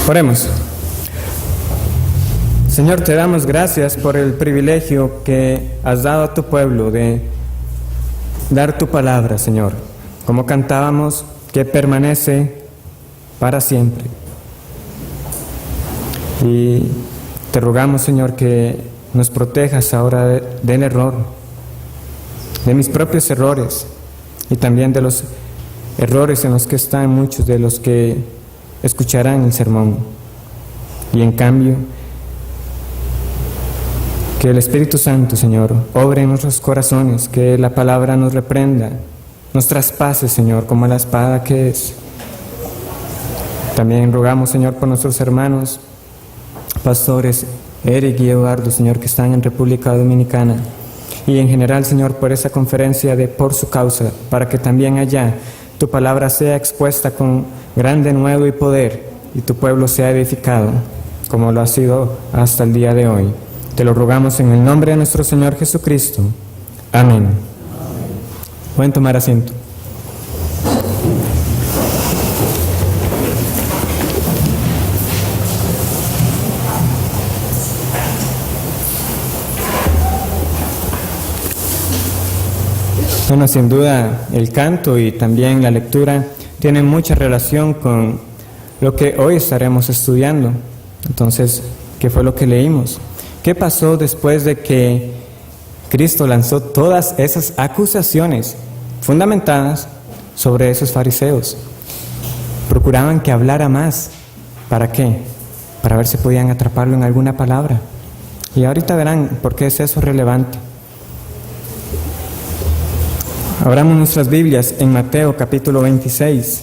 Oremos. Señor, te damos gracias por el privilegio que has dado a tu pueblo de dar tu palabra, Señor. Como cantábamos, que permanece para siempre. Y te rogamos, Señor, que nos protejas ahora del error, de mis propios errores y también de los errores en los que están muchos de los que escucharán el sermón. Y en cambio, que el Espíritu Santo, Señor, obre en nuestros corazones, que la palabra nos reprenda, nos traspase, Señor, como la espada que es. También rogamos, Señor, por nuestros hermanos pastores Eric y Eduardo, Señor, que están en República Dominicana, y en general, Señor, por esa conferencia de Por Su Causa, para que también allá tu palabra sea expuesta con gran denuedo y poder, y tu pueblo sea edificado, como lo ha sido hasta el día de hoy. Te lo rogamos en el nombre de nuestro Señor Jesucristo. Amén. Pueden tomar asiento. Bueno, sin duda el canto y también la lectura tienen mucha relación con lo que hoy estaremos estudiando. Entonces, ¿qué fue lo que leímos? ¿Qué pasó después de que Cristo lanzó todas esas acusaciones fundamentadas sobre esos fariseos? Procuraban que hablara más. ¿Para qué? Para ver si podían atraparlo en alguna palabra. Y ahorita verán por qué es eso relevante. Abramos nuestras Biblias en Mateo capítulo 26.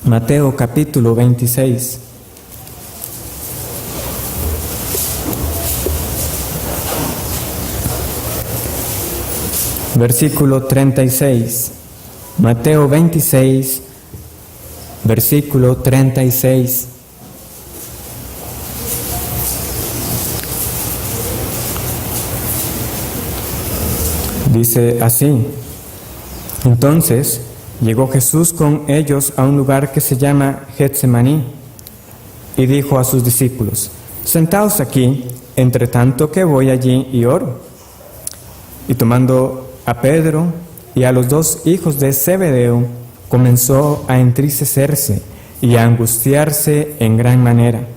Mateo capítulo 26. Versículo 36. Mateo 26, versículo 36. Dice así: Entonces llegó Jesús con ellos a un lugar que se llama Getsemaní, y dijo a sus discípulos: Sentaos aquí, entre tanto que voy allí y oro. Y tomando a Pedro y a los dos hijos de Zebedeo, comenzó a entristecerse y a angustiarse en gran manera.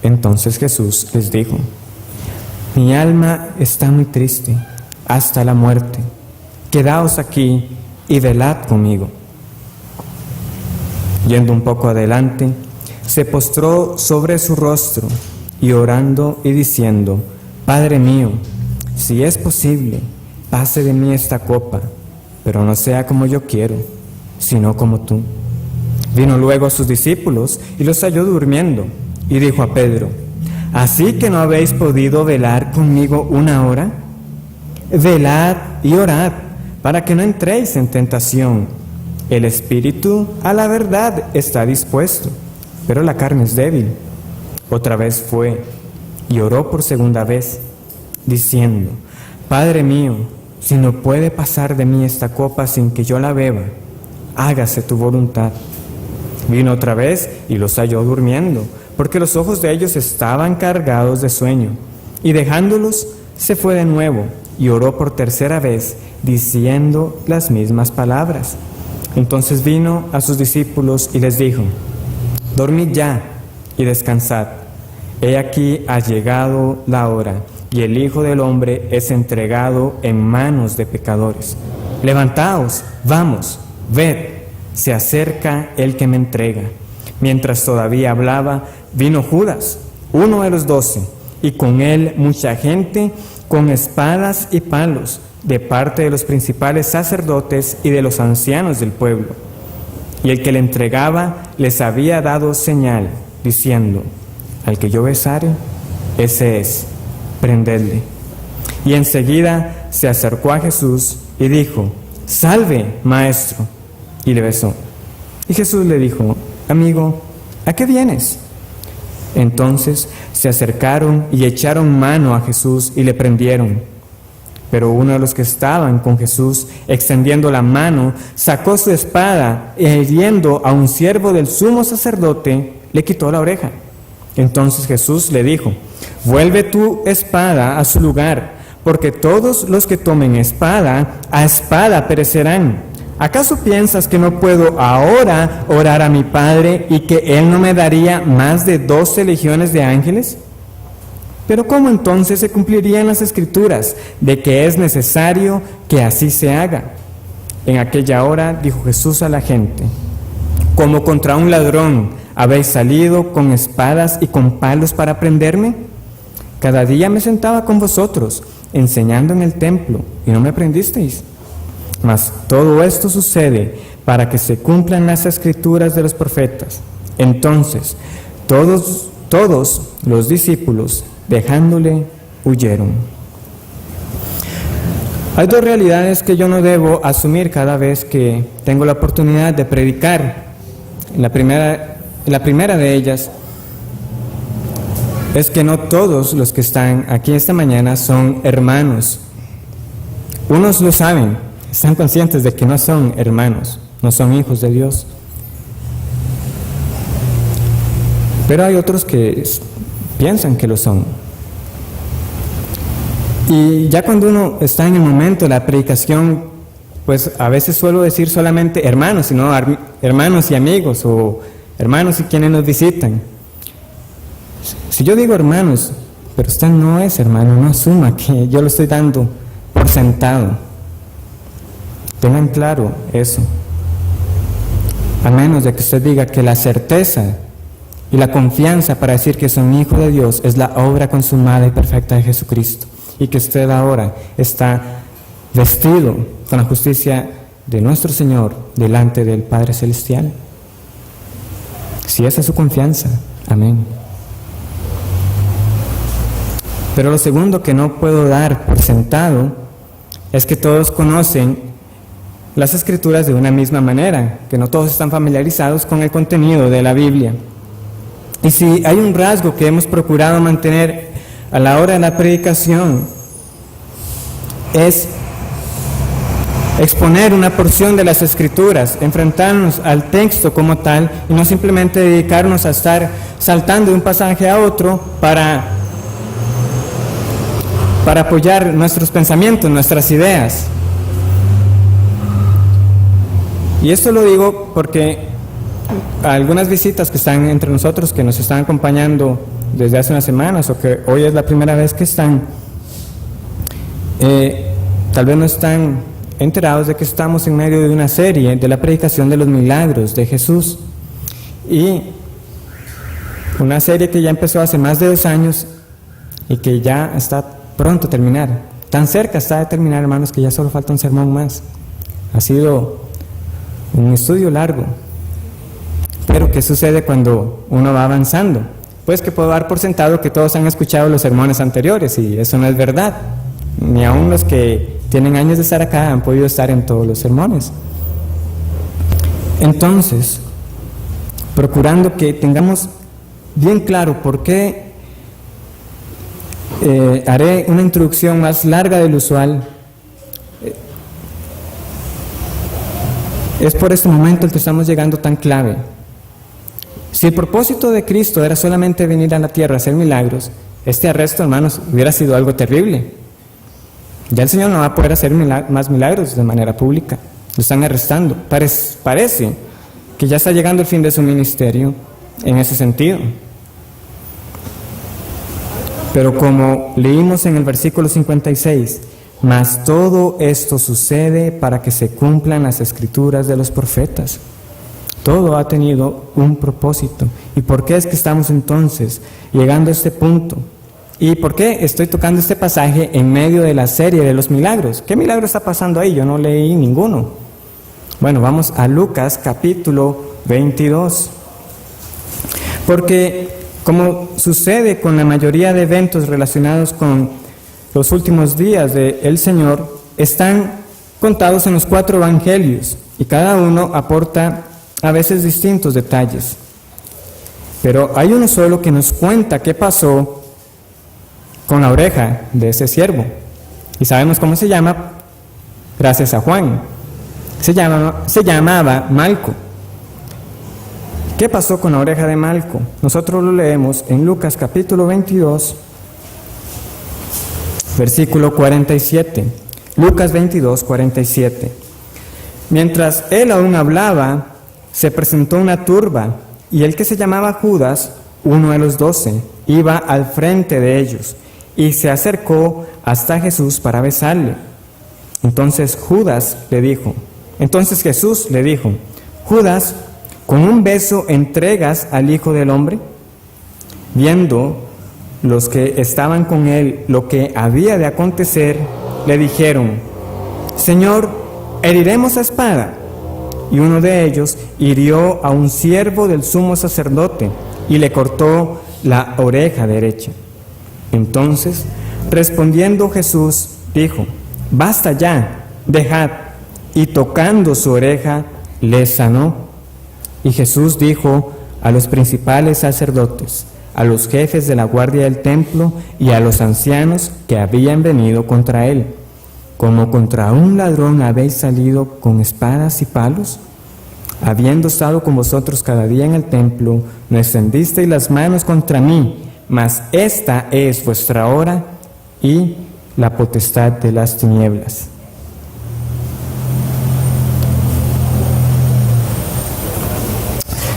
Entonces Jesús les dijo: Mi alma está muy triste hasta la muerte. Quedaos aquí y velad conmigo. Yendo un poco adelante, se postró sobre su rostro y orando y diciendo: Padre mío, si es posible, pase de mí esta copa, pero no sea como yo quiero, sino como tú. Vino luego a sus discípulos y los halló durmiendo, y dijo a Pedro: ¿Así que no habéis podido velar conmigo una hora? Velad y orad, para que no entréis en tentación. El espíritu a la verdad está dispuesto, pero la carne es débil. Otra vez fue y oró por segunda vez, diciendo: Padre mío, si no puede pasar de mí esta copa sin que yo la beba, hágase tu voluntad. Vino otra vez y los halló durmiendo, porque los ojos de ellos estaban cargados de sueño. Y dejándolos, se fue de nuevo y oró por tercera vez, diciendo las mismas palabras. Entonces vino a sus discípulos y les dijo: Dormid ya y descansad. He aquí ha llegado la hora, y el Hijo del Hombre es entregado en manos de pecadores. Levantaos, vamos, ved, se acerca el que me entrega. Mientras todavía hablaba, vino Judas, uno de los 12, y con él mucha gente con espadas y palos, de parte de los principales sacerdotes y de los ancianos del pueblo. Y el que le entregaba les había dado señal, diciendo: Al que yo besare, ese es, prendedle. Y enseguida se acercó a Jesús y dijo: Salve, maestro. Y le besó. Y Jesús le dijo: Amigo, ¿a qué vienes? Entonces se acercaron y echaron mano a Jesús y le prendieron. Pero uno de los que estaban con Jesús, extendiendo la mano, sacó su espada e hiriendo a un siervo del sumo sacerdote, le quitó la oreja. Entonces Jesús le dijo: vuelve tu espada a su lugar, porque todos los que tomen espada, a espada perecerán. ¿Acaso piensas que no puedo ahora orar a mi Padre y que Él no me daría más de 12 legiones de ángeles? Pero ¿cómo entonces se cumplirían las Escrituras de que es necesario que así se haga? En aquella hora dijo Jesús a la gente: ¿como contra un ladrón habéis salido con espadas y con palos para prenderme? Cada día me sentaba con vosotros, enseñando en el templo, y no me prendisteis. Mas todo esto sucede para que se cumplan las Escrituras de los profetas. Entonces todos los discípulos, dejándole, huyeron. Hay dos realidades que yo no debo asumir cada vez que tengo la oportunidad de predicar. La primera de ellas es que no todos los que están aquí esta mañana son hermanos. Unos lo saben, están conscientes de que no son hermanos, no son hijos de Dios. Pero hay otros que piensan que lo son. Y ya cuando uno está en el momento de la predicación, pues a veces suelo decir solamente hermanos, sino hermanos y amigos, o hermanos y quienes nos visitan. Si yo digo hermanos, pero usted no es hermano, no asuma que yo lo estoy dando por sentado. Tengan claro eso. A menos de que usted diga que la certeza y la confianza para decir que son hijo de Dios es la obra consumada y perfecta de Jesucristo, y que usted ahora está vestido con la justicia de nuestro Señor delante del Padre Celestial. Si esa es su confianza, amén. Pero lo segundo que no puedo dar por sentado es que todos conocen las Escrituras de una misma manera, que no todos están familiarizados con el contenido de la Biblia. Y si hay un rasgo que hemos procurado mantener a la hora de la predicación, es exponer una porción de las Escrituras, enfrentarnos al texto como tal y no simplemente dedicarnos a estar saltando de un pasaje a otro para apoyar nuestros pensamientos, nuestras ideas. Y esto lo digo porque algunas visitas que están entre nosotros, que nos están acompañando desde hace unas semanas o que hoy es la primera vez que están, tal vez no están enterados de que estamos en medio de una serie de la predicación de los milagros de Jesús, y una serie que ya empezó hace más de 2 años y que ya está pronto a terminar. Tan cerca está de terminar, hermanos, que ya solo falta un sermón más. Ha sido un estudio largo. Pero ¿qué sucede cuando uno va avanzando? Pues que puedo dar por sentado que todos han escuchado los sermones anteriores, y eso no es verdad. Ni aun los que tienen años de estar acá han podido estar en todos los sermones. Entonces, procurando que tengamos bien claro por qué haré una introducción más larga del usual, es por este momento el que estamos llegando tan clave. Si el propósito de Cristo era solamente venir a la tierra a hacer milagros, este arresto, hermanos, hubiera sido algo terrible. Ya el Señor no va a poder hacer más milagros de manera pública. Lo están arrestando. Parece que ya está llegando el fin de su ministerio en ese sentido. Pero como leímos en el versículo 56, mas todo esto sucede para que se cumplan las Escrituras de los profetas. Todo ha tenido un propósito. ¿Y por qué es que estamos entonces llegando a este punto? ¿Y por qué estoy tocando este pasaje en medio de la serie de los milagros? ¿Qué milagro está pasando ahí? Yo no leí ninguno. Bueno, vamos a Lucas capítulo 22. Porque como sucede con la mayoría de eventos relacionados con los últimos días del Señor, están contados en los 4 evangelios y cada uno aporta a veces distintos detalles. Pero hay uno solo que nos cuenta qué pasó con la oreja de ese siervo. Y sabemos cómo se llama, gracias a Juan. Se llamaba Malco. ¿Qué pasó con la oreja de Malco? Nosotros lo leemos en Lucas capítulo 22, versículo 47. Lucas 22, 47. Mientras él aún hablaba, se presentó una turba, y el que se llamaba Judas, uno de los 12, iba al frente de ellos, y se acercó hasta Jesús para besarle. Entonces Jesús le dijo, Judas, ¿con un beso entregas al Hijo del Hombre? Viendo los que estaban con él lo que había de acontecer, le dijeron, Señor, ¿heriremos a espada? Y uno de ellos hirió a un siervo del sumo sacerdote y le cortó la oreja derecha. Entonces, respondiendo Jesús, dijo, basta ya, dejad. Y tocando su oreja, le sanó. Y Jesús dijo a los principales sacerdotes, a los jefes de la guardia del templo y a los ancianos que habían venido contra él, ¿como contra un ladrón habéis salido con espadas y palos? Habiendo estado con vosotros cada día en el templo, no extendisteis las manos contra mí, mas esta es vuestra hora y la potestad de las tinieblas.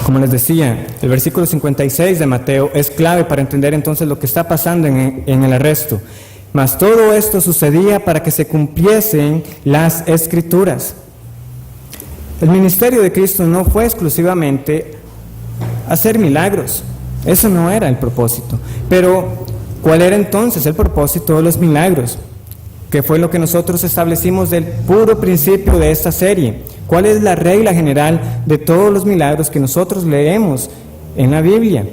Como les decía, el versículo 56 de Mateo es clave para entender entonces lo que está pasando en el arresto. Mas todo esto sucedía para que se cumpliesen las Escrituras. El ministerio de Cristo no fue exclusivamente hacer milagros. Eso no era el propósito. Pero, ¿cuál era entonces el propósito de los milagros? Que fue lo que nosotros establecimos del puro principio de esta serie. ¿Cuál es la regla general de todos los milagros que nosotros leemos en la Biblia?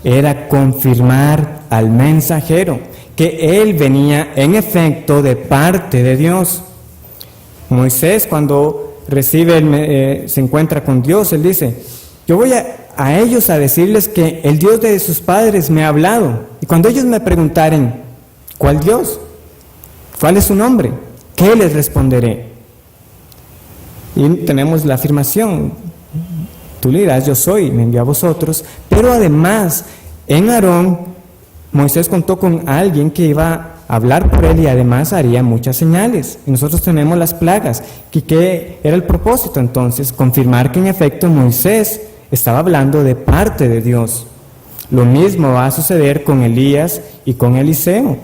Era confirmar al mensajero que él venía en efecto de parte de Dios. Moisés, cuando se encuentra con Dios, él dice, yo voy a ellos a decirles que el Dios de sus padres me ha hablado. Y cuando ellos me preguntaren, ¿cuál Dios? ¿Cuál es su nombre? ¿Qué les responderé? Y tenemos la afirmación, tú le dirás, yo soy, me envió a vosotros. Pero además, en Aarón, Moisés contó con alguien que iba a hablar por él y además haría muchas señales. Y nosotros tenemos las plagas. ¿Y qué era el propósito entonces? Confirmar que en efecto Moisés estaba hablando de parte de Dios. Lo mismo va a suceder con Elías y con Eliseo.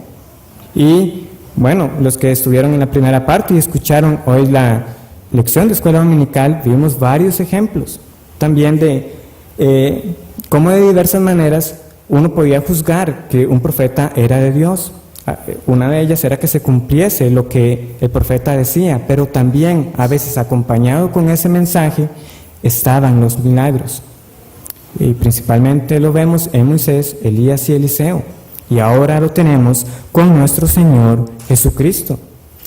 Y bueno, los que estuvieron en la primera parte y escucharon hoy la lección de escuela dominical, vimos varios ejemplos también de cómo de diversas maneras uno podía juzgar que un profeta era de Dios. Una de ellas era que se cumpliese lo que el profeta decía, pero también a veces acompañado con ese mensaje estaban los milagros. Y principalmente lo vemos en Moisés, Elías y Eliseo. Y ahora lo tenemos con nuestro Señor Jesucristo.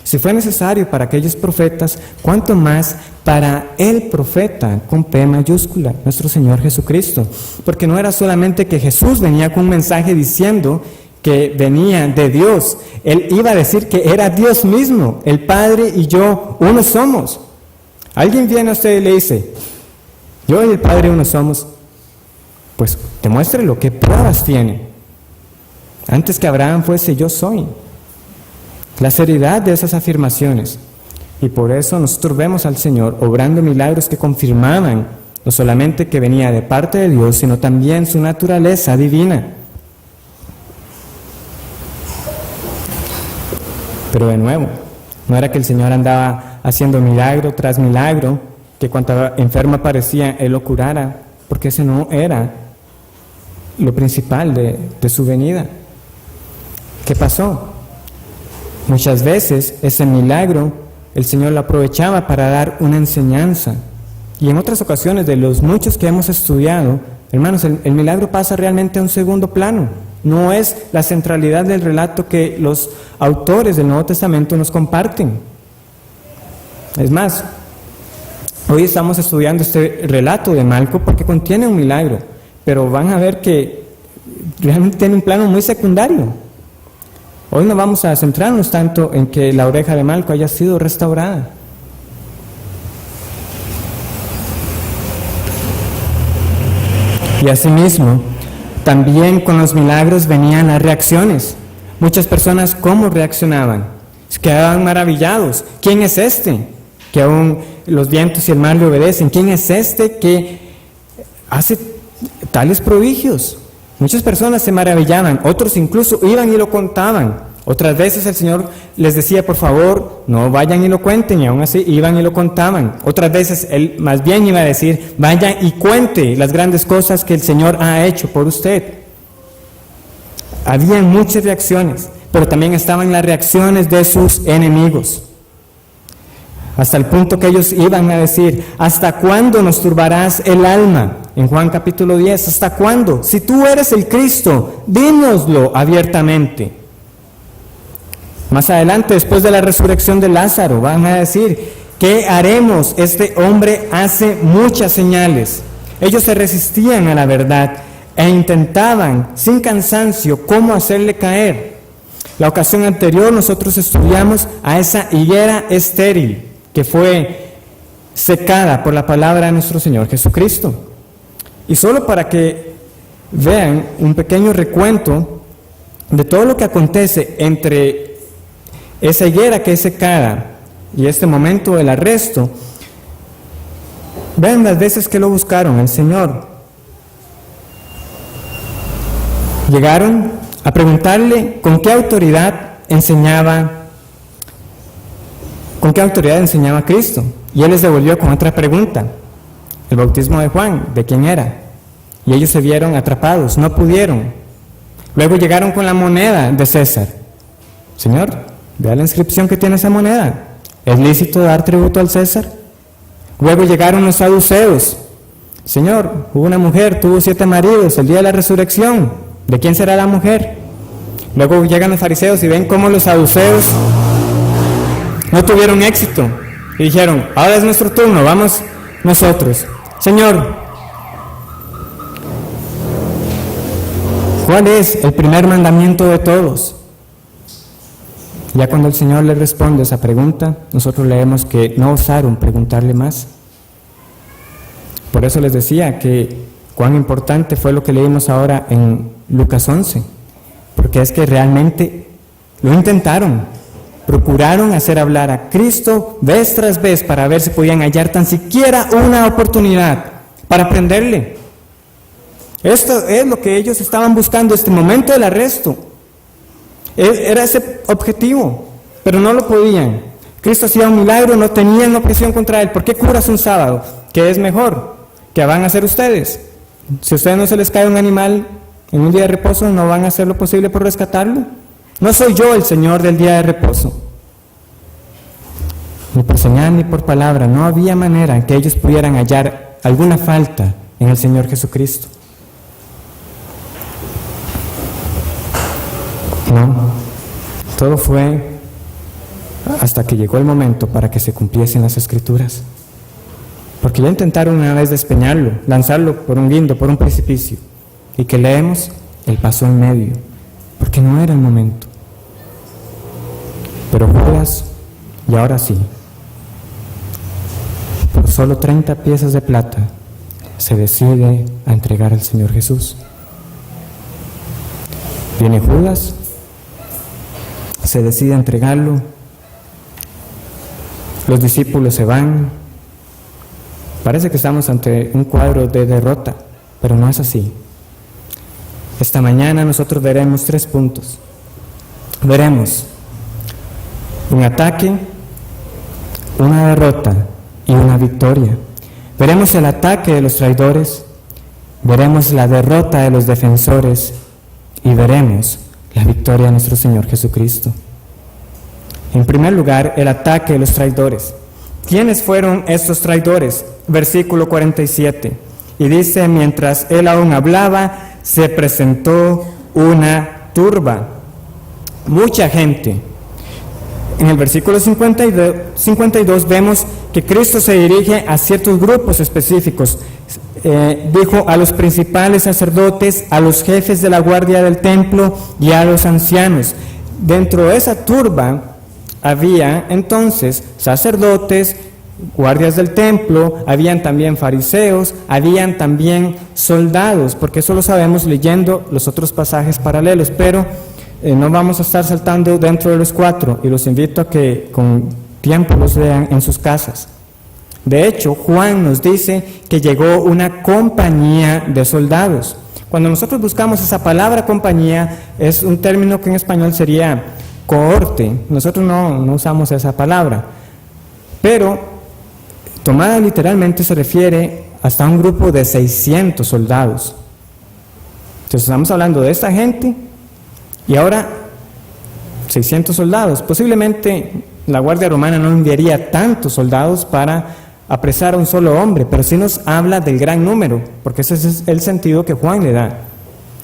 Si fue necesario para aquellos profetas, ¿cuánto más para el profeta con P mayúscula, nuestro Señor Jesucristo? Porque no era solamente que Jesús venía con un mensaje diciendo que venía de Dios. Él iba a decir que era Dios mismo, el Padre y yo uno somos. Alguien viene a usted y le dice, yo y el Padre uno somos. Pues demuéstrelo, ¿qué pruebas tiene? Antes que Abraham fuese yo soy. La seriedad de esas afirmaciones. Y por eso nosotros vemos al Señor obrando milagros que confirmaban no solamente que venía de parte de Dios, sino también su naturaleza divina. Pero de nuevo, no era que el Señor andaba haciendo milagro tras milagro, que cuanta enferma aparecía, Él lo curara, porque ese no era lo principal de su venida. ¿Qué pasó? Muchas veces ese milagro el Señor lo aprovechaba para dar una enseñanza. Y en otras ocasiones, de los muchos que hemos estudiado, hermanos, el milagro pasa realmente a un segundo plano. No es la centralidad del relato que los autores del Nuevo Testamento nos comparten. Es más, hoy estamos estudiando este relato de Malco porque contiene un milagro, pero van a ver que realmente tiene un plano muy secundario. Hoy no vamos a centrarnos tanto en que la oreja de Malco haya sido restaurada. Y asimismo, también con los milagros venían las reacciones. Muchas personas, ¿cómo reaccionaban? Se quedaban maravillados. ¿Quién es este? Que aún los vientos y el mar le obedecen. ¿Quién es este que hace tales prodigios? Muchas personas se maravillaban, otros incluso iban y lo contaban. Otras veces el Señor les decía, por favor, no vayan y lo cuenten, y aún así iban y lo contaban. Otras veces Él más bien iba a decir, vaya y cuente las grandes cosas que el Señor ha hecho por usted. Había muchas reacciones, pero también estaban las reacciones de sus enemigos. Hasta el punto que ellos iban a decir, ¿hasta cuándo nos turbarás el alma? En Juan capítulo 10, ¿hasta cuándo? Si tú eres el Cristo, dínoslo abiertamente. Más adelante, después de la resurrección de Lázaro, van a decir, ¿qué haremos? Este hombre hace muchas señales. Ellos se resistían a la verdad e intentaban, sin cansancio, cómo hacerle caer. La ocasión anterior nosotros estudiamos a esa higuera estéril que fue secada por la palabra de nuestro Señor Jesucristo. Y solo para que vean un pequeño recuento de todo lo que acontece entre esa higuera que es secada y este momento del arresto, vean las veces que lo buscaron el Señor. Llegaron a preguntarle con qué autoridad enseñaba Cristo. Y Él les devolvió con otra pregunta, el bautismo de Juan, ¿de quién era? Y ellos se vieron atrapados, no pudieron. Luego llegaron con la moneda de César. Señor, vea la inscripción que tiene esa moneda. ¿Es lícito dar tributo al César? Luego llegaron los saduceos. Señor, hubo una mujer, tuvo 7 maridos el día de la resurrección. ¿De quién será la mujer? Luego llegan los fariseos y ven cómo los saduceos no tuvieron éxito. Y dijeron, ahora es nuestro turno, vamos nosotros. Señor, ¿cuál es el primer mandamiento de todos? Ya cuando el Señor le responde esa pregunta, nosotros leemos que no osaron preguntarle más. Por eso les decía que cuán importante fue lo que leímos ahora en Lucas 11, porque es que realmente lo intentaron. Procuraron hacer hablar a Cristo vez tras vez para ver si podían hallar tan siquiera una oportunidad para prenderle. Esto es lo que ellos estaban buscando, este momento del arresto. Era ese objetivo, pero no lo podían. Cristo hacía un milagro, no tenían objeción contra Él. ¿Por qué curas un sábado? ¿Qué es mejor? ¿Qué van a hacer ustedes? Si a ustedes no se les cae un animal en un día de reposo, ¿no van a hacer lo posible por rescatarlo? No soy yo el Señor del día de reposo. Ni por señal ni por palabra, no había manera en que ellos pudieran hallar alguna falta en el Señor Jesucristo. No, todo fue hasta que llegó el momento para que se cumpliesen las Escrituras. Porque ya intentaron una vez despeñarlo, lanzarlo por un guindo, por un precipicio. Y que leemos, Él pasó en medio, porque no era el momento. Pero Judas, y ahora sí, por solo 30 piezas de plata, se decide a entregar al Señor Jesús. Viene Judas, se decide a entregarlo, los discípulos se van. Parece que estamos ante un cuadro de derrota, pero no es así. Esta mañana nosotros veremos 3 puntos. Veremos un ataque, una derrota y una victoria. Veremos el ataque de los traidores, veremos la derrota de los defensores y veremos la victoria de nuestro Señor Jesucristo. En primer lugar, el ataque de los traidores. ¿Quiénes fueron estos traidores? Versículo 47. Y dice, mientras él aún hablaba, se presentó una turba. Mucha gente. En el versículo 52 vemos que Cristo se dirige a ciertos grupos específicos. Dijo a los principales sacerdotes, a los jefes de la guardia del templo y a los ancianos. Dentro de esa turba había entonces sacerdotes, guardias del templo, habían también fariseos, habían también soldados, porque eso lo sabemos leyendo los otros pasajes paralelos, pero no vamos a estar saltando dentro de los 4 y los invito a que con tiempo los lean en sus casas. De hecho, Juan nos dice que llegó una compañía de soldados. Cuando nosotros buscamos esa palabra compañía, es un término que en español sería cohorte. Nosotros no usamos esa palabra, pero tomada literalmente se refiere hasta un grupo de 600 soldados. Entonces estamos hablando de esta gente y ahora 600 soldados. Posiblemente la Guardia Romana no enviaría tantos soldados para apresar a un solo hombre, pero sí nos habla del gran número, porque ese es el sentido que Juan le da.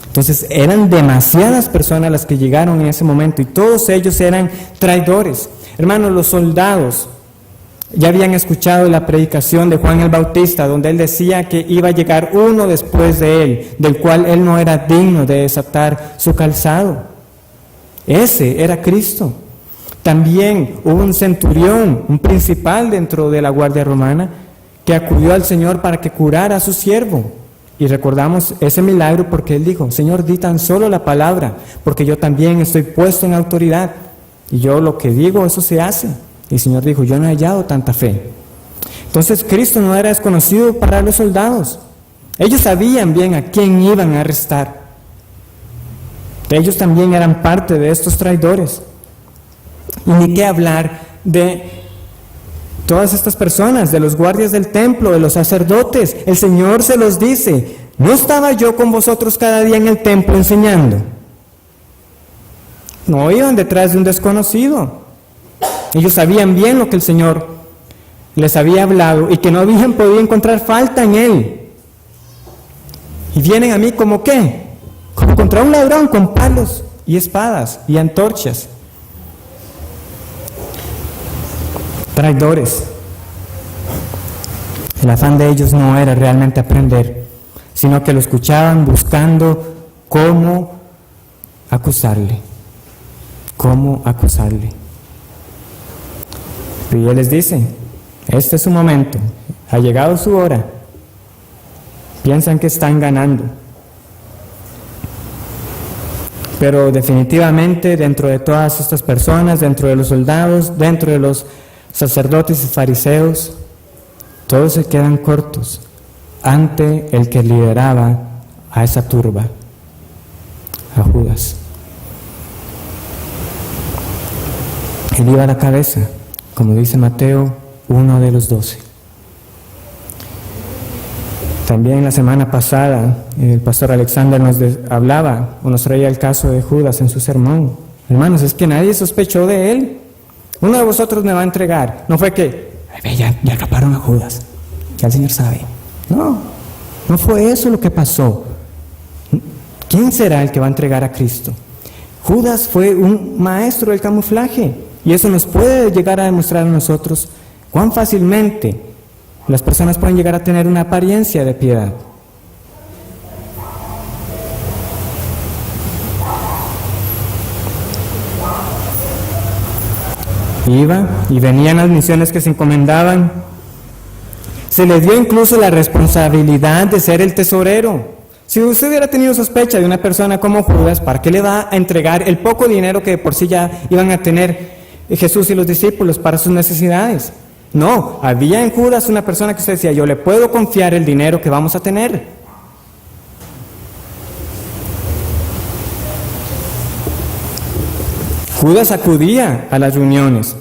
Entonces eran demasiadas personas las que llegaron en ese momento y todos ellos eran traidores. Hermanos, los soldados ya habían escuchado la predicación de Juan el Bautista, donde él decía que iba a llegar uno después de él, del cual él no era digno de desatar su calzado. Ese era Cristo. También hubo un centurión, un principal dentro de la Guardia Romana, que acudió al Señor para que curara a su siervo. Y recordamos ese milagro porque él dijo: Señor, di tan solo la palabra, porque yo también estoy puesto en autoridad. Y yo lo que digo, eso se hace. Y el Señor dijo: yo no he hallado tanta fe. Entonces Cristo no era desconocido para los soldados. Ellos sabían bien a quién iban a arrestar. Ellos también eran parte de estos traidores. Y ni qué hablar de todas estas personas, de los guardias del templo, de los sacerdotes. El Señor se los dice: ¿no estaba yo con vosotros cada día en el templo enseñando? No iban detrás de un desconocido. Ellos sabían bien lo que el Señor les había hablado y que no habían podido encontrar falta en Él. Y vienen a mí como ¿qué? Como contra un ladrón con palos y espadas y antorchas. Traidores. El afán de ellos no era realmente aprender, sino que lo escuchaban buscando cómo acusarle. Cómo acusarle. Y Él les dice: este es su momento, ha llegado su hora. Piensan que están ganando. Pero definitivamente dentro de todas estas personas, dentro de los soldados, dentro de los sacerdotes y fariseos, todos se quedan cortos ante el que lideraba a esa turba, a Judas. Él iba a la cabeza, como dice Mateo, uno de los 12. También la semana pasada el pastor Alexander nos hablaba o nos traía el caso de Judas en su sermón. Hermanos, es que nadie sospechó de él. Uno de vosotros me va a entregar. No fue que ya atraparon a Judas, ya el Señor sabe. No fue eso lo que pasó. ¿Quién será el que va a entregar a Cristo? Judas fue un maestro del camuflaje, y eso nos puede llegar a demostrar a nosotros cuán fácilmente las personas pueden llegar a tener una apariencia de piedad. Iba y venían las misiones que se encomendaban. Se le dio incluso la responsabilidad de ser el tesorero. Si usted hubiera tenido sospecha de una persona como Judas, ¿para qué le va a entregar el poco dinero que de por sí ya iban a tener Jesús y los discípulos para sus necesidades? No, había en Judas una persona que usted decía: yo le puedo confiar el dinero que vamos a tener. Judas acudía a las reuniones.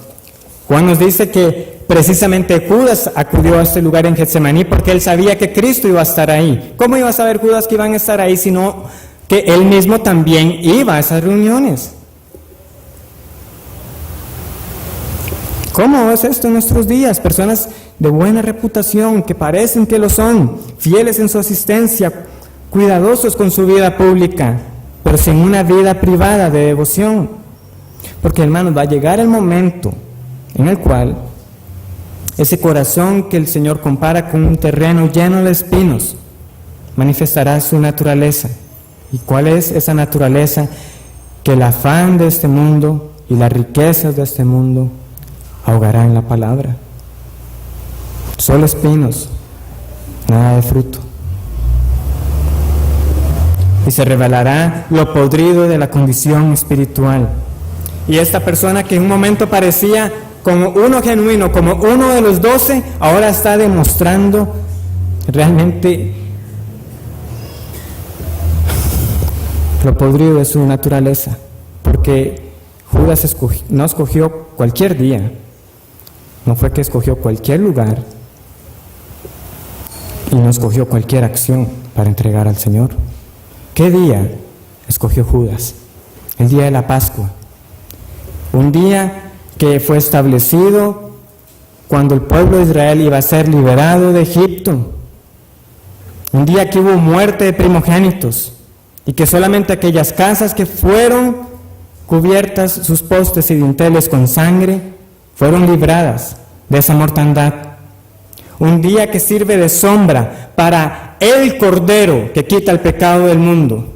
Juan nos dice que precisamente Judas acudió a este lugar en Getsemaní porque él sabía que Cristo iba a estar ahí. ¿Cómo iba a saber Judas que iban a estar ahí, sino que él mismo también iba a esas reuniones? ¿Cómo es esto en nuestros días? Personas de buena reputación, que parecen que lo son, fieles en su asistencia, cuidadosos con su vida pública, pero sin una vida privada de devoción. Porque, hermanos, va a llegar el momento en el cual ese corazón que el Señor compara con un terreno lleno de espinos manifestará su naturaleza. ¿Y cuál es esa naturaleza? Que el afán de este mundo y las riquezas de este mundo ahogará en la palabra. solo espinos, nada de fruto. Y se revelará lo podrido de la condición espiritual. Y esta persona que en un momento parecía como uno genuino, como uno de los 12, ahora está demostrando realmente lo podrido de su naturaleza, porque Judas no escogió cualquier día, no fue que escogió cualquier lugar y no escogió cualquier acción para entregar al Señor. ¿Qué día escogió Judas? El día de la Pascua, un día que fue establecido cuando el pueblo de Israel iba a ser liberado de Egipto, un día que hubo muerte de primogénitos y que solamente aquellas casas que fueron cubiertas sus postes y dinteles con sangre fueron libradas de esa mortandad. Un día que sirve de sombra para el Cordero que quita el pecado del mundo.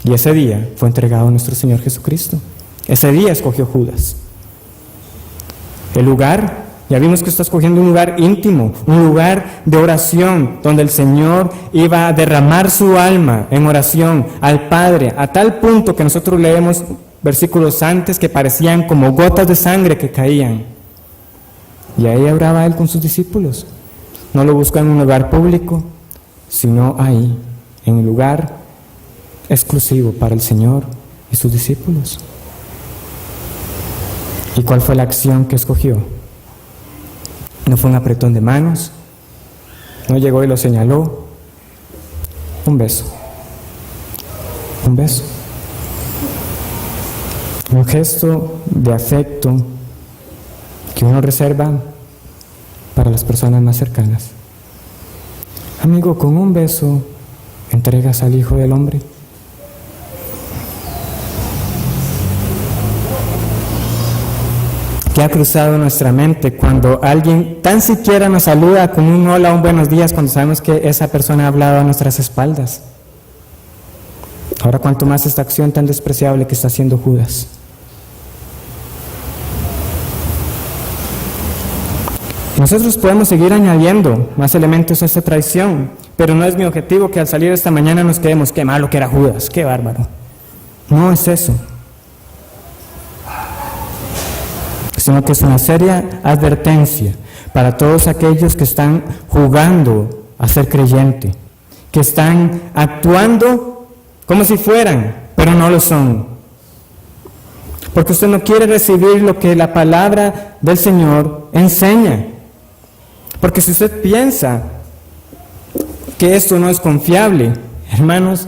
Y ese día fue entregado a nuestro Señor Jesucristo. Ese día escogió Judas. El lugar, ya vimos que está escogiendo un lugar íntimo, un lugar de oración, donde el Señor iba a derramar su alma en oración al Padre, a tal punto que nosotros leemos versículos antes que parecían como gotas de sangre que caían. Y ahí oraba Él con sus discípulos. No lo buscó en un lugar público, sino ahí, en un lugar exclusivo para el Señor y sus discípulos. ¿Y cuál fue la acción que escogió? No fue un apretón de manos, no llegó y lo señaló. Un beso. Un beso. Un gesto de afecto que uno reserva para las personas más cercanas. Amigo, con un beso entregas al Hijo del Hombre. ¿Qué ha cruzado nuestra mente cuando alguien tan siquiera nos saluda con un hola, un buenos días, cuando sabemos que esa persona ha hablado a nuestras espaldas? Ahora, cuanto más esta acción tan despreciable que está haciendo Judas. Nosotros podemos seguir añadiendo más elementos a esta traición, pero no es mi objetivo que al salir esta mañana nos quedemos, qué malo que era Judas, qué bárbaro. No es eso, sino que es una seria advertencia para todos aquellos que están jugando a ser creyente, que están actuando como si fueran, pero no lo son. Porque usted no quiere recibir lo que la palabra del Señor enseña. Porque si usted piensa que esto no es confiable, hermanos,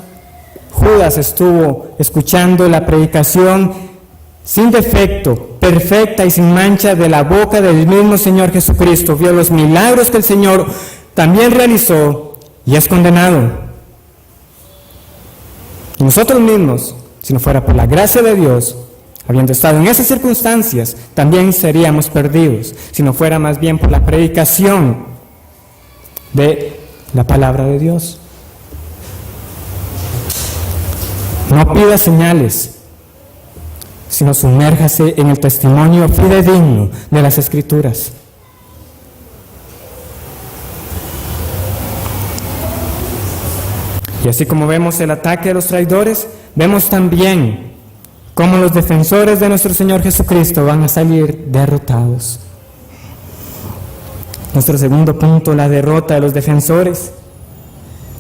Judas estuvo escuchando la predicación sin defecto, perfecta y sin mancha de la boca del mismo Señor Jesucristo. Vio los milagros que el Señor también realizó y es condenado. Y nosotros mismos, si no fuera por la gracia de Dios, habiendo estado en esas circunstancias, también seríamos perdidos, si no fuera más bien por la predicación de la palabra de Dios. No pida señales, sino sumérjase en el testimonio fidedigno de las Escrituras. Y así como vemos el ataque de los traidores, vemos también cómo los defensores de nuestro Señor Jesucristo van a salir derrotados. Nuestro segundo punto, la derrota de los defensores.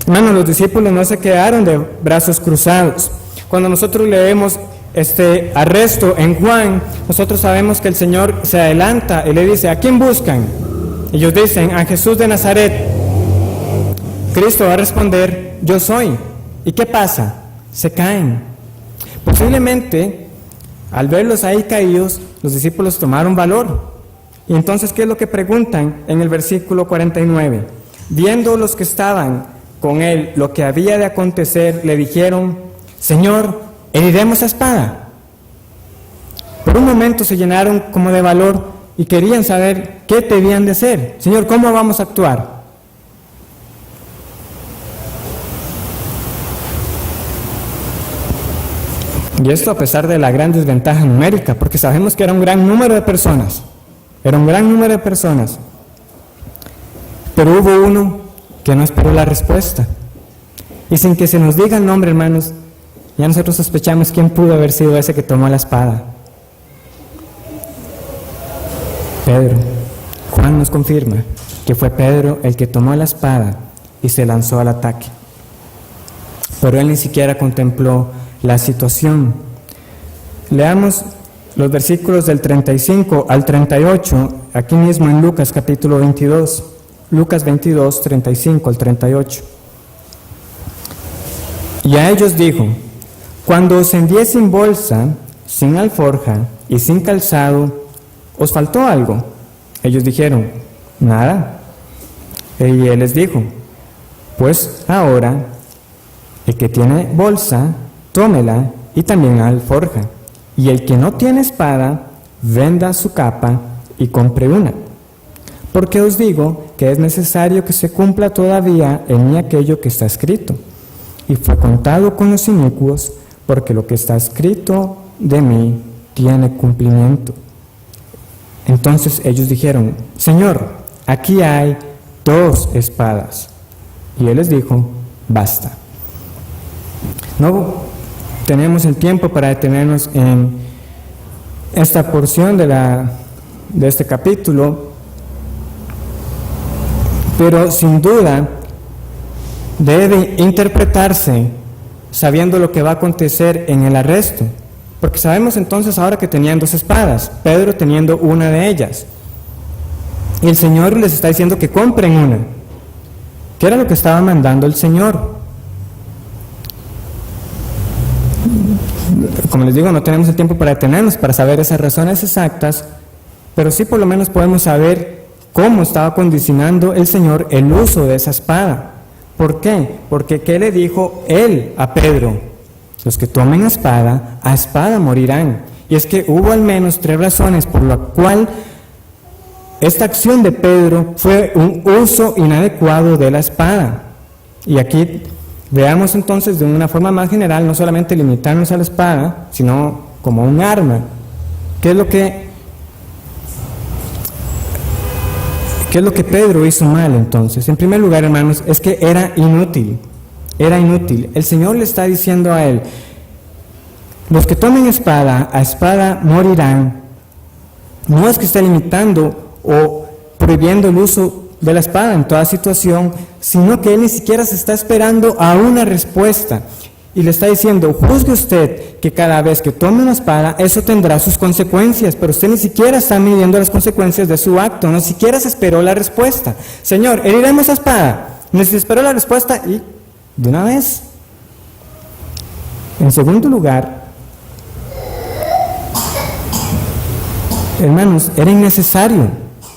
Hermanos, los discípulos no se quedaron de brazos cruzados. Cuando nosotros leemos este arresto en Juan, nosotros sabemos que el Señor se adelanta y le dice, ¿a quién buscan? Ellos dicen, a Jesús de Nazaret. Cristo va a responder, yo soy. ¿Y qué pasa? Se caen. Posiblemente, al verlos ahí caídos, los discípulos tomaron valor. Y entonces, ¿qué es lo que preguntan en el versículo 49? Viendo los que estaban con él lo que había de acontecer, le dijeron, Señor, ¿heriremos a espada? Por un momento se llenaron como de valor y querían saber qué debían de hacer. Señor, ¿cómo vamos a actuar? Y esto a pesar de la gran desventaja numérica, porque sabemos que era un gran número de personas. Era un gran número de personas. Pero hubo uno que no esperó la respuesta. Y sin que se nos diga el nombre, hermanos, ya nosotros sospechamos quién pudo haber sido ese que tomó la espada. Pedro. Juan nos confirma que fue Pedro el que tomó la espada y se lanzó al ataque. Pero él ni siquiera contempló la situación. Leamos los versículos del 35 al 38, aquí mismo en Lucas capítulo 22. Lucas 22, 35 al 38. Y a ellos dijo: cuando os envié sin bolsa, sin alforja y sin calzado, ¿os faltó algo? Ellos dijeron: nada. Y él les dijo: pues ahora, el que tiene bolsa, tómela y también alforja. Y el que no tiene espada, venda su capa y compre una. Porque os digo que es necesario que se cumpla todavía en mí aquello que está escrito. Y fue contado con los inicuos, porque lo que está escrito de mí tiene cumplimiento. Entonces ellos dijeron: Señor, aquí hay 2 espadas. Y él les dijo: basta. No tenemos el tiempo para detenernos en esta porción de este capítulo, pero sin duda debe interpretarse sabiendo lo que va a acontecer en el arresto, porque sabemos entonces ahora que tenían 2 espadas, Pedro teniendo una de ellas, y el Señor les está diciendo que compren una. ¿Qué era lo que estaba mandando el Señor? Como les digo, no tenemos el tiempo para detenernos para saber esas razones exactas, pero sí por lo menos podemos saber cómo estaba condicionando el Señor el uso de esa espada. ¿Por qué? Porque ¿qué le dijo él a Pedro? Los que tomen espada, a espada morirán. Y es que hubo al menos 3 razones por la cual esta acción de Pedro fue un uso inadecuado de la espada. Y aquí veamos entonces de una forma más general, no solamente limitarnos a la espada, sino como un arma. ¿Qué es lo que Pedro hizo mal entonces? En primer lugar, hermanos, es que era inútil. Era inútil. El Señor le está diciendo a él: los que tomen espada, a espada morirán. No es que esté limitando o prohibiendo el uso de la espada en toda situación, sino que él ni siquiera se está esperando a una respuesta. Y le está diciendo: juzgue usted que cada vez que tome una espada, eso tendrá sus consecuencias, pero usted ni siquiera está midiendo las consecuencias de su acto, no siquiera se esperó la respuesta. Señor, heriremos a espada. Ni se esperó la respuesta y de una vez. En segundo lugar, hermanos, era innecesario.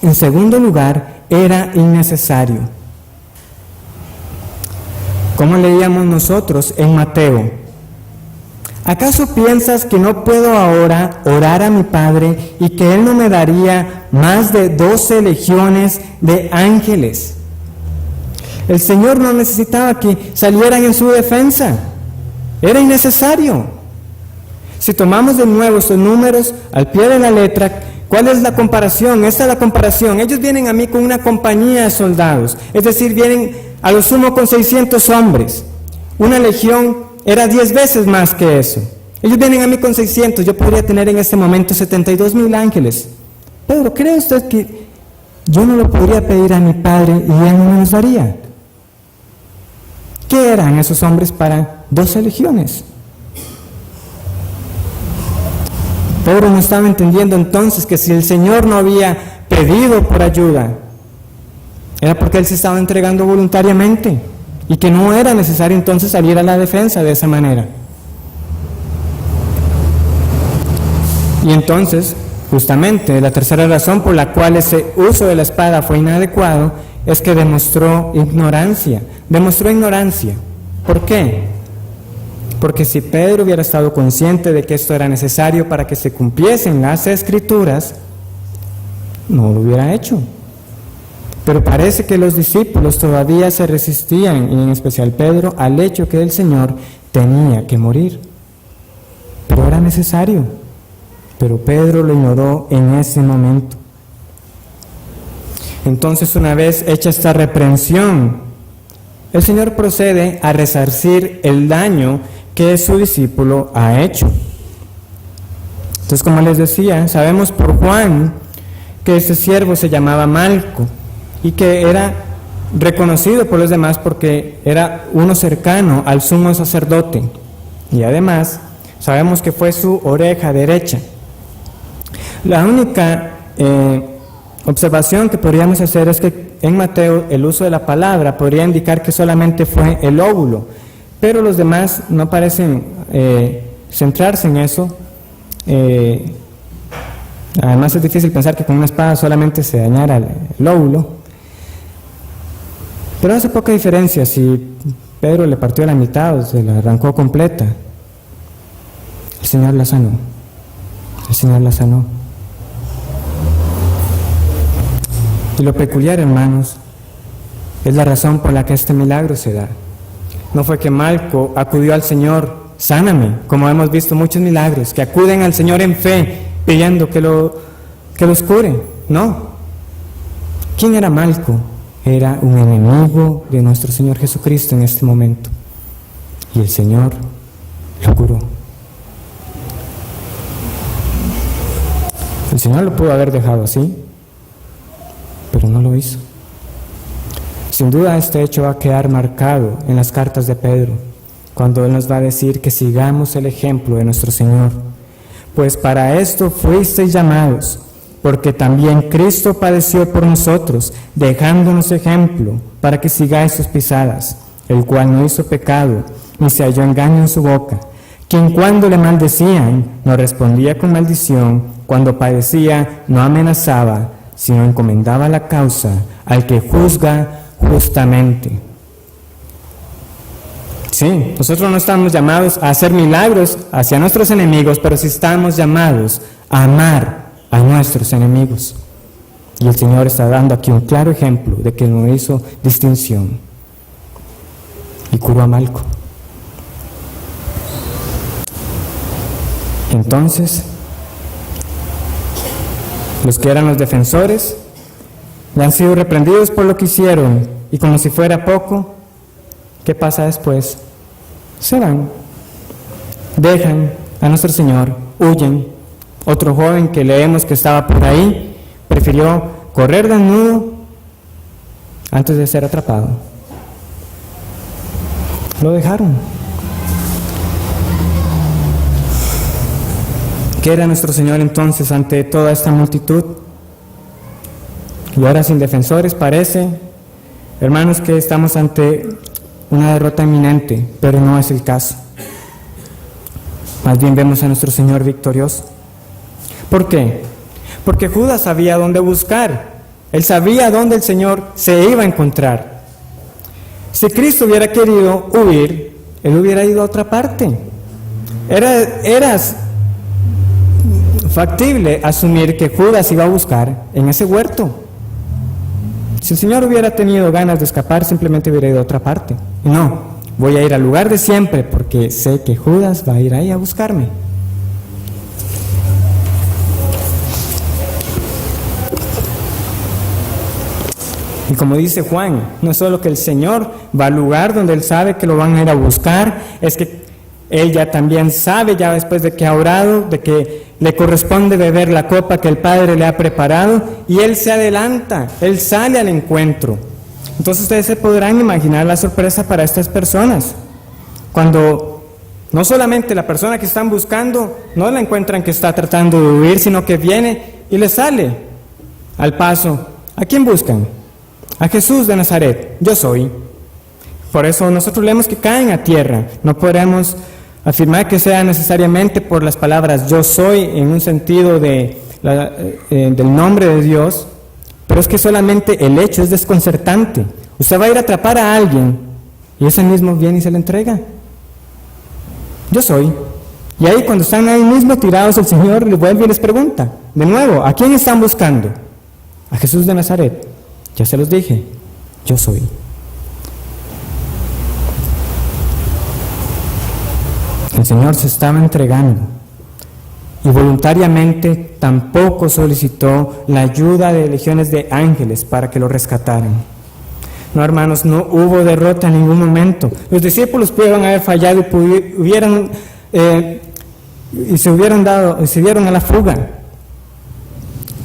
En segundo lugar, era innecesario. ¿Cómo leíamos nosotros en Mateo? ¿Acaso piensas que no puedo ahora orar a mi Padre y que Él no me daría más de 12 legiones de ángeles? El Señor no necesitaba que salieran en su defensa. Era innecesario. Si tomamos de nuevo estos números al pie de la letra, ¿cuál es la comparación? Esta es la comparación. Ellos vienen a mí con una compañía de soldados, es decir, vienen a lo sumo con 600 hombres. Una legión era 10 veces más que eso. Ellos vienen a mí con 600, yo podría tener en este momento 72,000 ángeles. Pedro, ¿cree usted que yo no lo podría pedir a mi Padre y Él no me los daría? ¿Qué eran esos hombres para 12 legiones? Pedro no estaba entendiendo entonces que si el Señor no había pedido por ayuda, era porque Él se estaba entregando voluntariamente y que no era necesario entonces salir a la defensa de esa manera. Y entonces, justamente, la tercera razón por la cual ese uso de la espada fue inadecuado es que demostró ignorancia. Demostró ignorancia. ¿Por qué? Porque si Pedro hubiera estado consciente de que esto era necesario para que se cumpliesen las Escrituras, no lo hubiera hecho. Pero parece que los discípulos todavía se resistían, y en especial Pedro, al hecho que el Señor tenía que morir. Pero era necesario. Pero Pedro lo ignoró en ese momento. Entonces, una vez hecha esta reprensión, el Señor procede a resarcir el daño que su discípulo ha hecho. Entonces, como les decía, sabemos por Juan que este siervo se llamaba Malco y que era reconocido por los demás porque era uno cercano al sumo sacerdote. Y además, sabemos que fue su oreja derecha. La única observación que podríamos hacer es que en Mateo el uso de la palabra podría indicar que solamente fue el óvulo, pero los demás no parecen centrarse en eso. Además es difícil pensar que con una espada solamente se dañara el óvulo, pero hace poca diferencia si Pedro le partió a la mitad o se la arrancó completa. El Señor la sanó. El Señor la sanó. Y lo peculiar, hermanos, es la razón por la que este milagro se da. No fue que Malco acudió al Señor, sáname, como hemos visto muchos milagros, que acuden al Señor en fe, pidiendo que los cure. No. ¿Quién era Malco? Era un enemigo de nuestro Señor Jesucristo en este momento. Y el Señor lo curó. El Señor lo pudo haber dejado así, pero no lo hizo. Sin duda este hecho va a quedar marcado en las cartas de Pedro, cuando Él nos va a decir que sigamos el ejemplo de nuestro Señor. Pues para esto fuisteis llamados, porque también Cristo padeció por nosotros, dejándonos ejemplo, para que sigáis sus pisadas, el cual no hizo pecado, ni se halló engaño en su boca, quien cuando le maldecían, no respondía con maldición, cuando padecía, no amenazaba, sino encomendaba la causa al que juzga justamente. Sí, nosotros no estamos llamados a hacer milagros hacia nuestros enemigos, pero sí estamos llamados a amar a nuestros enemigos. Y el Señor está dando aquí un claro ejemplo de que no hizo distinción y curó a Malco. Entonces, los que eran los defensores ya han sido reprendidos por lo que hicieron, y como si fuera poco, ¿qué pasa después? Se van, dejan a nuestro Señor, huyen. Otro joven que leemos que estaba por ahí prefirió correr desnudo antes de ser atrapado. Lo dejaron. ¿Qué era nuestro Señor entonces ante toda esta multitud? Y ahora sin defensores parece, hermanos, que estamos ante una derrota inminente, pero no es el caso. Más bien vemos a nuestro Señor victorioso. ¿Por qué? Porque Judas sabía dónde buscar. Él sabía dónde el Señor se iba a encontrar. Si Cristo hubiera querido huir, Él hubiera ido a otra parte. Era factible asumir que Judas iba a buscar en ese huerto. Si el Señor hubiera tenido ganas de escapar, simplemente hubiera ido a otra parte. Y no, voy a ir al lugar de siempre porque sé que Judas va a ir ahí a buscarme. Y como dice Juan, no es solo que el Señor va al lugar donde Él sabe que lo van a ir a buscar, es que Él ya también sabe, ya después de que ha orado, de que le corresponde beber la copa que el Padre le ha preparado, y Él se adelanta, Él sale al encuentro. Entonces ustedes se podrán imaginar la sorpresa para estas personas, cuando no solamente la persona que están buscando no la encuentran que está tratando de huir, sino que viene y le sale al paso. ¿A quién buscan? A Jesús de Nazaret. Yo soy. Por eso nosotros leemos que caen a tierra. No podemos afirmar que sea necesariamente por las palabras yo soy en un sentido del nombre de Dios, pero es que solamente el hecho es desconcertante. Usted va a ir a atrapar a alguien y ese mismo viene y se le entrega. Yo soy. Y ahí cuando están ahí mismo tirados, el Señor les vuelve y les pregunta de nuevo, ¿a quién están buscando? A Jesús de Nazaret. Ya se los dije, yo soy. El Señor se estaba entregando y voluntariamente tampoco solicitó la ayuda de legiones de ángeles para que lo rescataran. No, hermanos, no hubo derrota en ningún momento. Los discípulos pudieron haber fallado y se dieron a la fuga.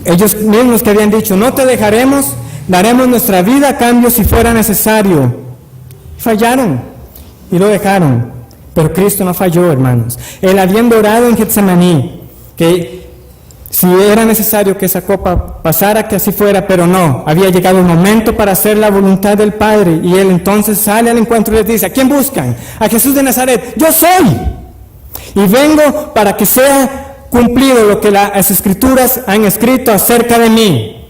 Ellos mismos que habían dicho, no te dejaremos, daremos nuestra vida a cambio si fuera necesario. Fallaron y lo dejaron. Pero Cristo no falló, hermanos. Él, habiendo orado en Getsemaní, que si era necesario que esa copa pasara, que así fuera, pero no, había llegado el momento para hacer la voluntad del Padre, y Él entonces sale al encuentro y les dice, ¿a quién buscan? A Jesús de Nazaret. Yo soy, y vengo para que sea cumplido lo que las Escrituras han escrito acerca de mí.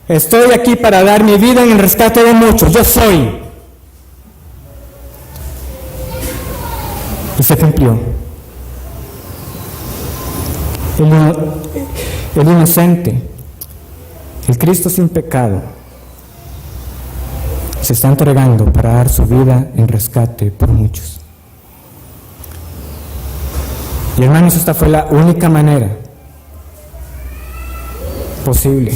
Estoy aquí para dar mi vida en el rescate de muchos. Yo soy. Y se cumplió. El inocente, el Cristo sin pecado, se está entregando para dar su vida en rescate por muchos. Y hermanos, esta fue la única manera posible,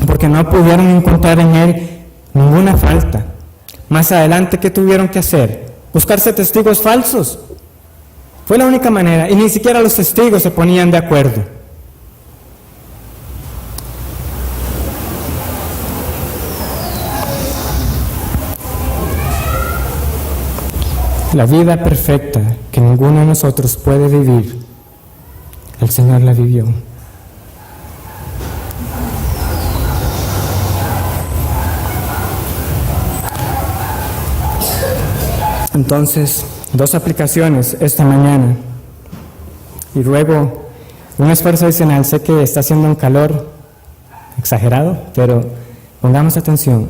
porque no pudieron encontrar en Él ninguna falta. Más adelante, ¿qué tuvieron que hacer? Buscarse testigos falsos. Fue la única manera, y ni siquiera los testigos se ponían de acuerdo. La vida perfecta que ninguno de nosotros puede vivir, el Señor la vivió. Entonces, 2 aplicaciones esta mañana, y luego un esfuerzo adicional. Sé que está haciendo un calor exagerado, pero pongamos atención.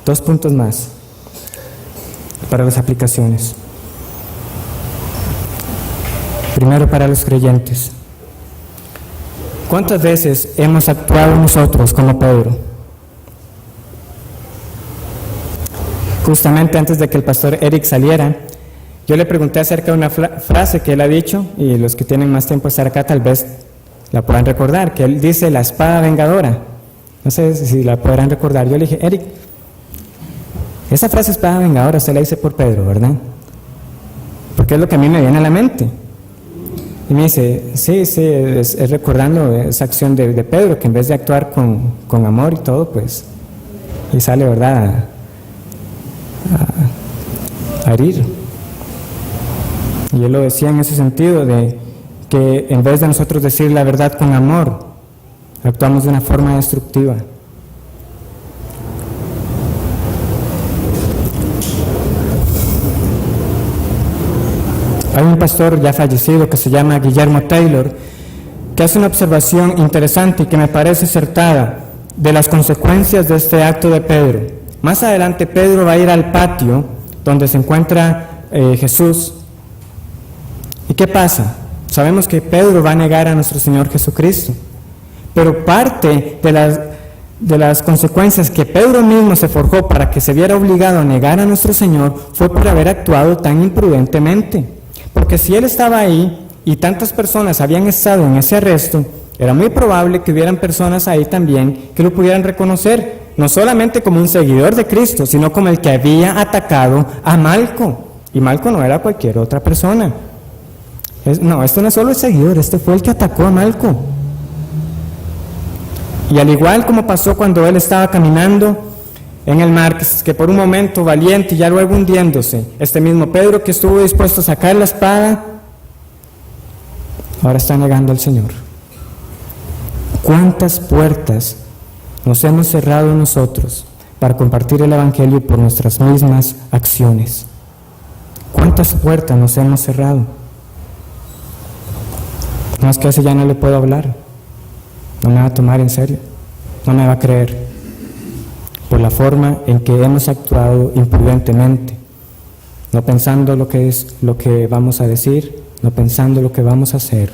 2 puntos más para las aplicaciones. Primero, para los creyentes. ¿Cuántas veces hemos actuado nosotros como Pedro? Justamente antes de que el pastor Eric saliera, yo le pregunté acerca de una frase que él ha dicho, y los que tienen más tiempo de estar acá tal vez la puedan recordar, que él dice la espada vengadora. No sé si la podrán recordar. Yo le dije, Eric, esa frase espada vengadora usted la dice por Pedro, ¿verdad? Porque es lo que a mí me viene a la mente. Y me dice, sí, es recordando esa acción de Pedro, que en vez de actuar con amor y todo, pues, y sale, ¿verdad?, a herir. Y él lo decía en ese sentido, de que en vez de nosotros decir la verdad con amor, actuamos de una forma destructiva. Hay un pastor ya fallecido que se llama Guillermo Taylor, que hace una observación interesante y que me parece acertada de las consecuencias de este acto de Pedro. Más adelante Pedro va a ir al patio donde se encuentra Jesús. ¿Y qué pasa? Sabemos que Pedro va a negar a nuestro Señor Jesucristo, pero parte de las consecuencias que Pedro mismo se forjó para que se viera obligado a negar a nuestro Señor fue por haber actuado tan imprudentemente. Porque si él estaba ahí y tantas personas habían estado en ese arresto, era muy probable que hubieran personas ahí también que lo pudieran reconocer, no solamente como un seguidor de Cristo, sino como el que había atacado a Malco. Y Malco no era cualquier otra persona. Este no es solo el seguidor, este fue el que atacó a Malco. Y al igual como pasó cuando él estaba caminando en el mar, que por un momento valiente y ya luego hundiéndose, este mismo Pedro que estuvo dispuesto a sacar la espada, ahora está negando al Señor. ¿Cuántas puertas nos hemos cerrado nosotros para compartir el Evangelio por nuestras mismas acciones? ¿Cuántas puertas nos hemos cerrado? No, es que a ese ya no le puedo hablar, no me va a tomar en serio, no me va a creer, por la forma en que hemos actuado imprudentemente, no pensando lo que vamos a decir, no pensando lo que vamos a hacer,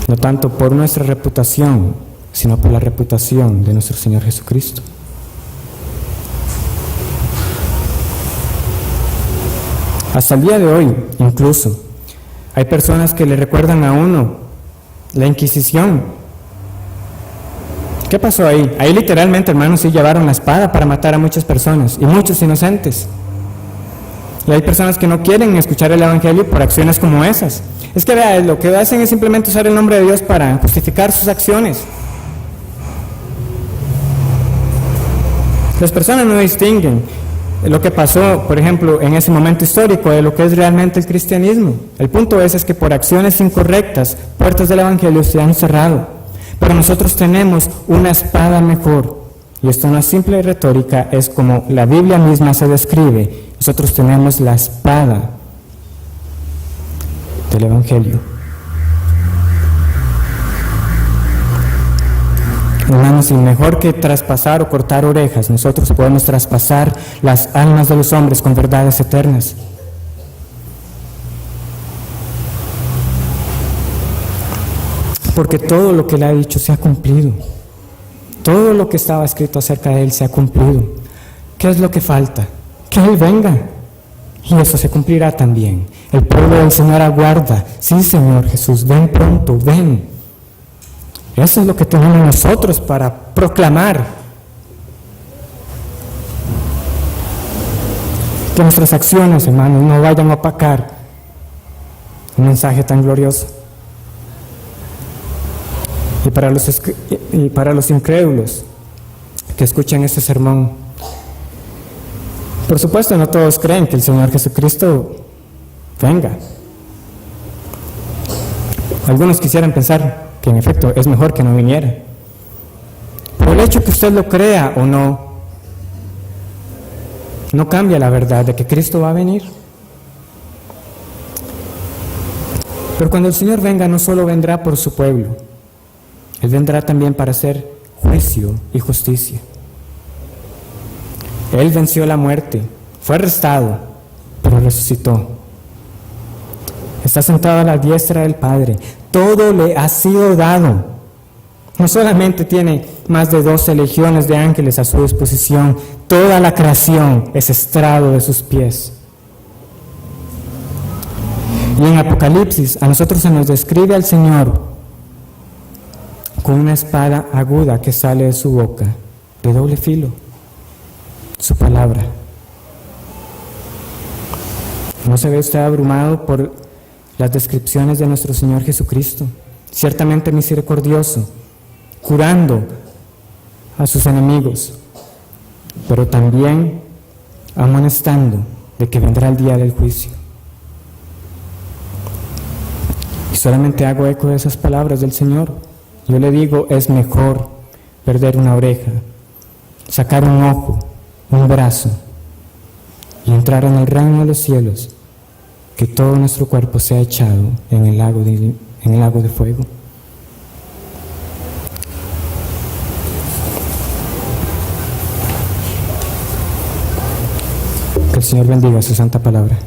no tanto por nuestra reputación, sino por la reputación de nuestro Señor Jesucristo. Hasta el día de hoy, incluso, Hay personas que le recuerdan a uno la Inquisición. ¿Qué pasó ahí? Ahí literalmente, hermanos, sí llevaron la espada para matar a muchas personas y muchos inocentes. Y hay personas que no quieren escuchar el Evangelio por acciones como esas. Es que vea, lo que hacen es simplemente usar el nombre de Dios para justificar sus acciones. Las personas no distinguen lo que pasó, por ejemplo, en ese momento histórico de lo que es realmente el cristianismo. El punto es que por acciones incorrectas, puertas del Evangelio se han cerrado. Pero nosotros tenemos una espada mejor. Y esto no es simple retórica, es como la Biblia misma se describe. Nosotros tenemos la espada del Evangelio. Hermanos, y mejor que traspasar o cortar orejas, nosotros podemos traspasar las almas de los hombres con verdades eternas. Porque todo lo que Él ha dicho se ha cumplido. Todo lo que estaba escrito acerca de Él se ha cumplido. ¿Qué es lo que falta? Que Él venga. Y eso se cumplirá también. El pueblo del Señor aguarda. Sí, Señor Jesús, ven pronto, ven. Eso es lo que tenemos nosotros para proclamar. Que nuestras acciones, hermanos, no vayan a opacar un mensaje tan glorioso. Y para los incrédulos que escuchan este sermón, por supuesto no todos creen que el Señor Jesucristo venga. Algunos quisieran pensar que en efecto es mejor que no viniera. Pero el hecho que usted lo crea o no cambia la verdad de que Cristo va a venir. Pero cuando el Señor venga, no solo vendrá por su pueblo, Él vendrá también para hacer juicio y justicia. Él venció la muerte, fue arrestado, pero resucitó. Está sentado a la diestra del Padre. Todo le ha sido dado. No solamente tiene más de 12 legiones de ángeles a su disposición, toda la creación es estrado de sus pies. Y en Apocalipsis a nosotros se nos describe al Señor con una espada aguda que sale de su boca, de doble filo, su palabra. ¿No se ve usted abrumado por las descripciones de nuestro Señor Jesucristo? Ciertamente misericordioso, curando a sus enemigos, pero también amonestando de que vendrá el día del juicio. Y solamente hago eco de esas palabras del Señor. Yo le digo, es mejor perder una oreja, sacar un ojo, un brazo y entrar en el reino de los cielos, que todo nuestro cuerpo sea echado en el lago de fuego. Que el Señor bendiga su santa palabra.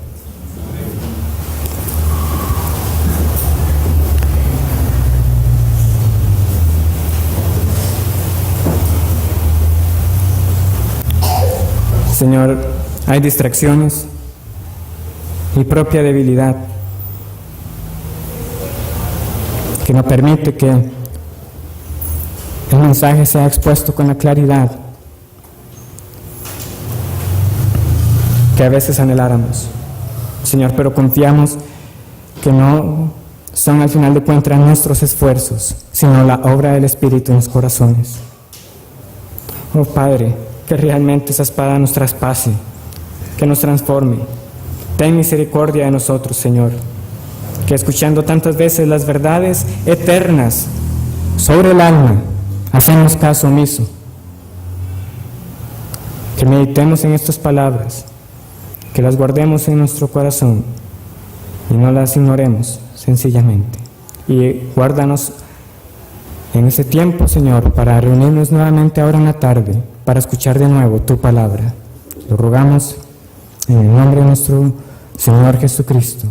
Señor, hay distracciones y propia debilidad que no permite que el mensaje sea expuesto con la claridad que a veces anheláramos, Señor, pero confiamos que no son al final de cuentas nuestros esfuerzos, sino la obra del Espíritu en los corazones. Oh Padre, que realmente esa espada nos traspase, que nos transforme. Ten misericordia de nosotros, Señor, que escuchando tantas veces las verdades eternas sobre el alma, hacemos caso omiso. Que meditemos en estas palabras, que las guardemos en nuestro corazón y no las ignoremos sencillamente. Y guárdanos en ese tiempo, Señor, para reunirnos nuevamente ahora en la tarde, para escuchar de nuevo tu palabra. Lo rogamos en el nombre de nuestro Señor Jesucristo.